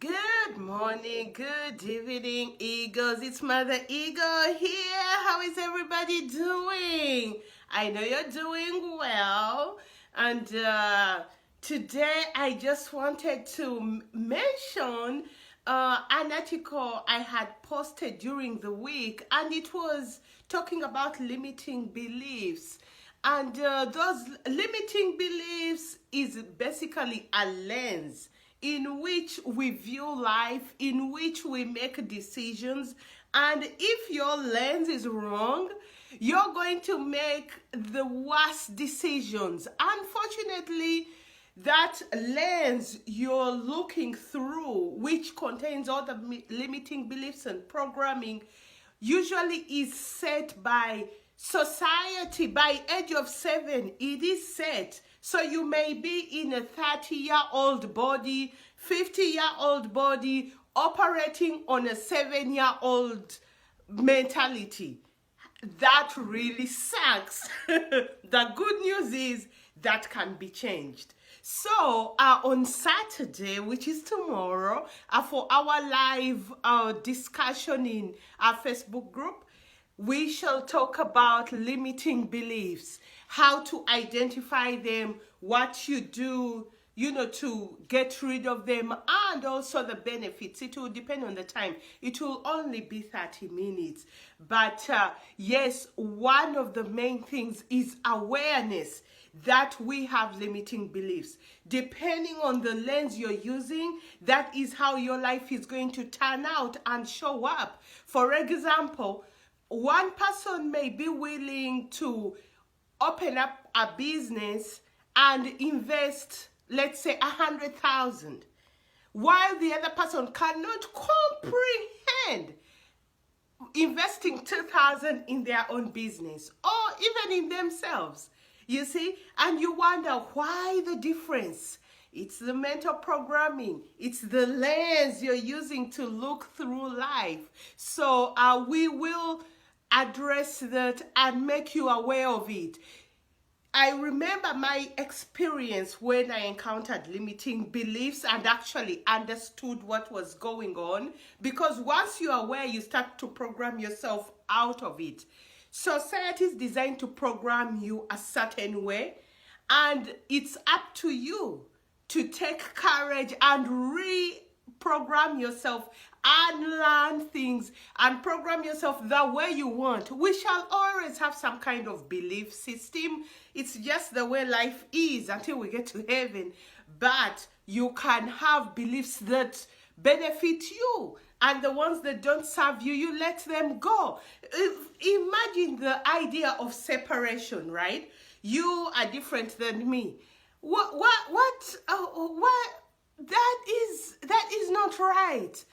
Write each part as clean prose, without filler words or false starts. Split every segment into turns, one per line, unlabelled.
Good morning, good evening, Eagles. It's Mother Eagle here. How is everybody doing? I know you're doing well. And today I just wanted to mention an article I had posted during the week, and it was talking about limiting beliefs. And those limiting beliefs is basically a lens in which we view life, in which we make decisions. And if your lens is wrong, you're going to make the worst decisions. Unfortunately, that lens you're looking through, which contains all the limiting beliefs and programming, usually is set by society. By age of 7, it is set. So you may be in a 30-year-old body, 50-year-old body, operating on a 7-year-old mentality. That really sucks. The good news is that can be changed. So on Saturday, which is tomorrow, for our live discussion in our Facebook group, we shall talk about limiting beliefs, how to identify them, what you do, to get rid of them, and also the benefits. It will depend on the time. It will only be 30 minutes. But yes, one of the main things is awareness that we have limiting beliefs. Depending on the lens you're using, that is how your life is going to turn out and show up. For example, one person may be willing to open up a business and invest, let's say, 100,000, while the other person cannot comprehend investing 2,000 in their own business or even in themselves. You see, and you wonder why the difference. It's the mental programming. It's the lens you're using to look through life. So we will address that and make you aware of it. I remember my experience when I encountered limiting beliefs and actually understood what was going on, because once you're aware, you start to program yourself out of it. Society is designed to program you a certain way, and it's up to you to take courage and reprogram yourself and learn things and program yourself the way you want. We shall always have some kind of belief system. It's just the way life is until we get to heaven. But you can have beliefs that benefit you, and the ones that don't serve you, you let them go. Imagine the idea of separation, right? You are different than me. That is not right.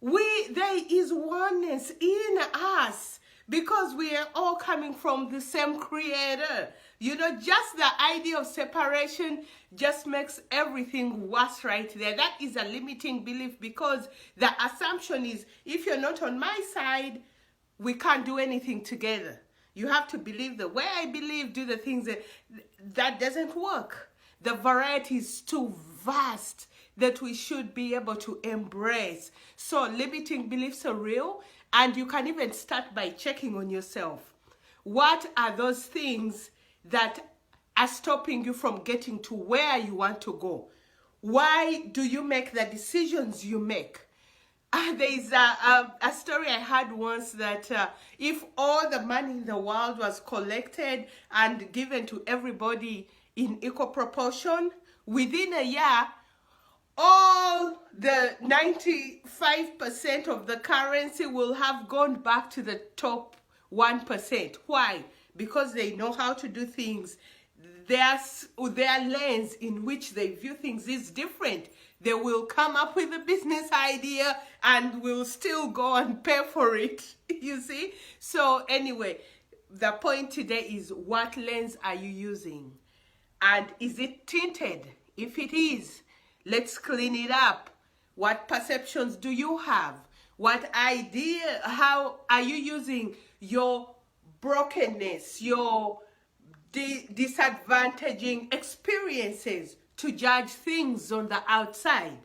There is oneness in us because we are all coming from the same creator. Just the idea of separation just makes everything worse right there. That is a limiting belief, because the assumption is, if you're not on my side, we can't do anything together. You have to believe the way I believe, do the things that doesn't work. The variety is too vast that we should be able to embrace. So limiting beliefs are real, and you can even start by checking on yourself. What are those things that are stopping you from getting to where you want to go? Why do you make the decisions you make? There is a story I had once that if all the money in the world was collected and given to everybody in equal proportion, within a year, all the 95% of the currency will have gone back to the top 1%. Why? Because they know how to do things. Their lens in which they view things is different. They will come up with a business idea and will still go and pay for it. You see? So anyway, the point today is, what lens are you using? And is it tinted? If it is, let's clean it up. What perceptions do you have? What idea, how are you using your brokenness, your disadvantaging experiences to judge things on the outside?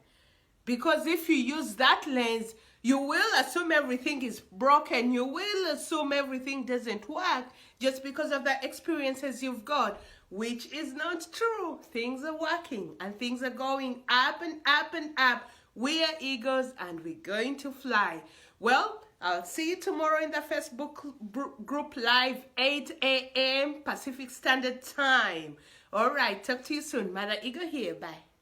Because if you use that lens, you will assume everything is broken. You will assume everything doesn't work just because of the experiences you've got, which is not true. Things are working and things are going up and up and up. We are eagles and we're going to fly. Well, I'll see you tomorrow in the Facebook group live, 8 a.m. Pacific Standard Time. All right, talk to you soon. Mother Eagle here. Bye.